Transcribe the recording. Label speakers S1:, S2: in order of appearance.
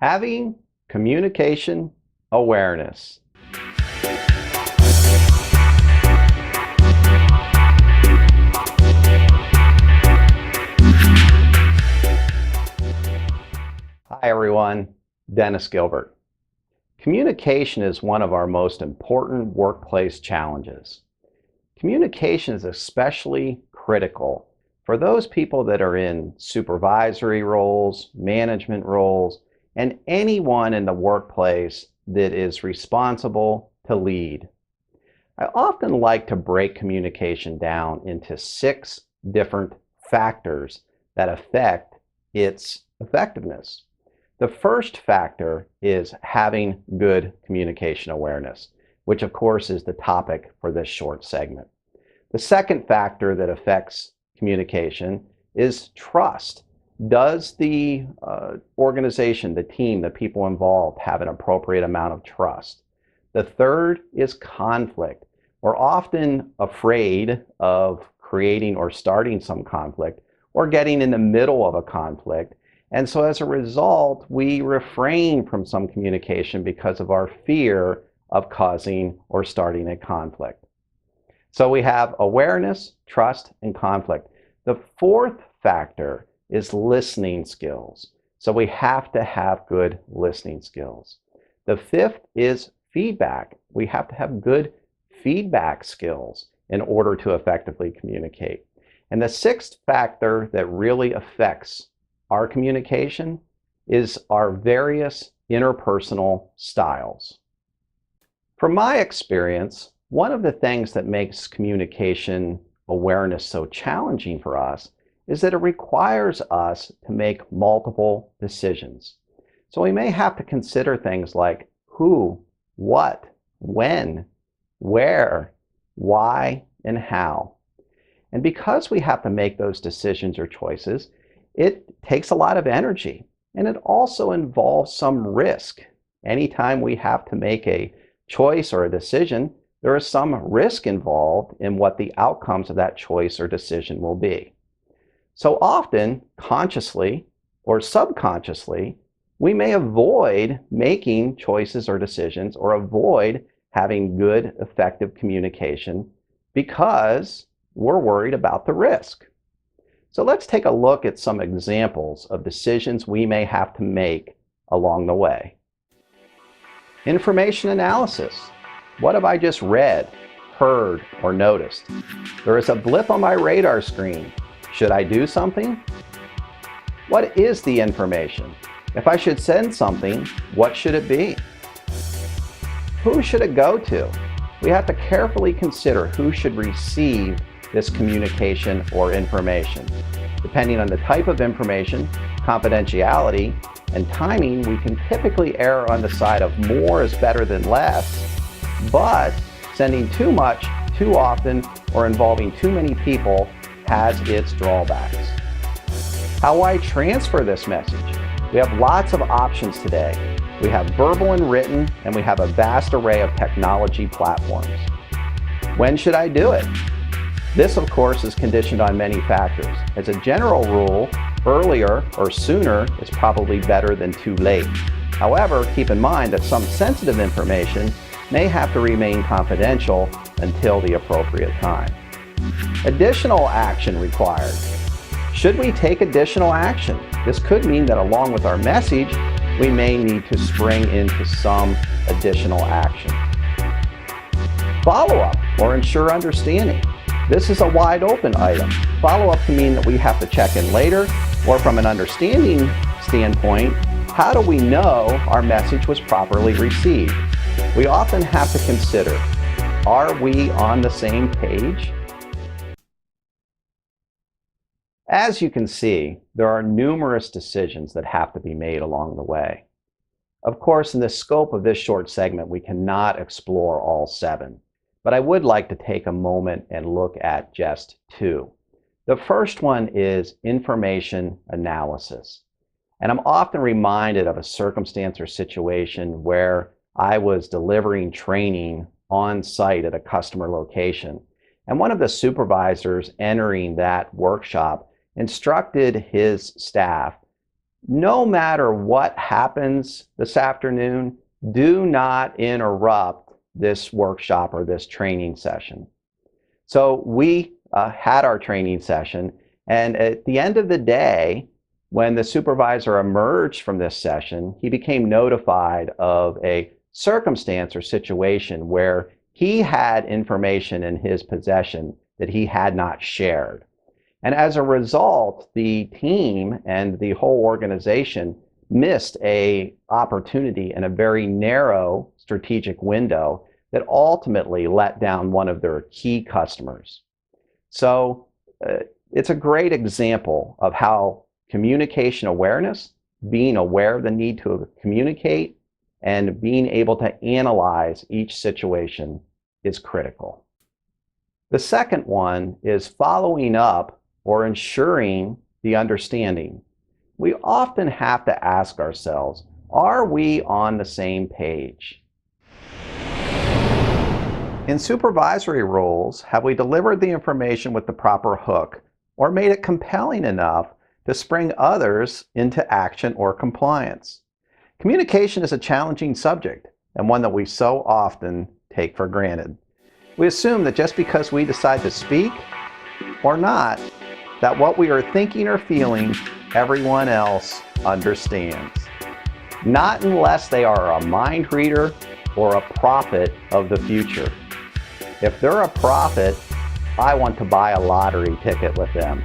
S1: Having communication awareness. Hi everyone, Dennis Gilbert. Communication is one of our most important workplace challenges. Communication is especially critical for those people that are in supervisory roles, management roles, and anyone in the workplace that is responsible to lead. I often like to break communication down into 6 different factors that affect its effectiveness. The first factor is having good communication awareness, which of course is the topic for this short segment. The second factor that affects communication is trust. Does the organization, the team, the people involved have an appropriate amount of trust? The third is conflict. We're often afraid of creating or starting some conflict or getting in the middle of a conflict. And so as a result, we refrain from some communication because of our fear of causing or starting a conflict. So we have awareness, trust, and conflict. The fourth factor is listening skills. So we have to have good listening skills. The fifth is feedback. We have to have good feedback skills in order to effectively communicate. And the sixth factor that really affects our communication is our various interpersonal styles. From my experience, one of the things that makes communication awareness so challenging for us is that it requires us to make multiple decisions. So we may have to consider things like who, what, when, where, why, and how. And because we have to make those decisions or choices, it takes a lot of energy, and it also involves some risk. Anytime we have to make a choice or a decision, there is some risk involved in what the outcomes of that choice or decision will be. So often, consciously or subconsciously, we may avoid making choices or decisions or avoid having good, effective communication because we're worried about the risk. So let's take a look at some examples of decisions we may have to make along the way. Information analysis. What have I just read, heard, or noticed? There is a blip on my radar screen. Should I do something? What is the information? If I should send something, what should it be? Who should it go to? We have to carefully consider who should receive this communication or information. Depending on the type of information, confidentiality, and timing, we can typically err on the side of more is better than less, but sending too much, too often, or involving too many people has its drawbacks. How I transfer this message? We have lots of options today. We have verbal and written, and we have a vast array of technology platforms. When should I do it? This, of course, is conditioned on many factors. As a general rule, earlier or sooner is probably better than too late. However, keep in mind that some sensitive information may have to remain confidential until the appropriate time. Additional action required. Should we take additional action? This could mean that along with our message, we may need to spring into some additional action. Follow-up or ensure understanding. This is a wide open item. Follow-up can mean that we have to check in later, or from an understanding standpoint, how do we know our message was properly received? We often have to consider, are we on the same page? As you can see, there are numerous decisions that have to be made along the way. Of course, in the scope of this short segment, we cannot explore all 7. But I would like to take a moment and look at just 2. The first one is information analysis. And I'm often reminded of a circumstance or situation where I was delivering training on site at a customer location. And one of the supervisors entering that workshop instructed his staff no matter what happens this afternoon, do not interrupt this workshop or this training session. So we had our training session, and at the end of the day, when the supervisor emerged from this session, he became notified of a circumstance or situation where he had information in his possession that he had not shared. And as a result, the team and the whole organization missed an opportunity in a very narrow strategic window that ultimately let down one of their key customers. So it's a great example of how communication awareness, being aware of the need to communicate, and being able to analyze each situation is critical. The second one is following up or ensuring the understanding. We often have to ask ourselves, are we on the same page? In supervisory roles, have we delivered the information with the proper hook or made it compelling enough to spring others into action or compliance? Communication is a challenging subject and one that we so often take for granted. We assume that just because we decide to speak or not, that what we are thinking or feeling, everyone else understands. Not unless they are a mind reader or a prophet of the future. If they're a prophet, I want to buy a lottery ticket with them.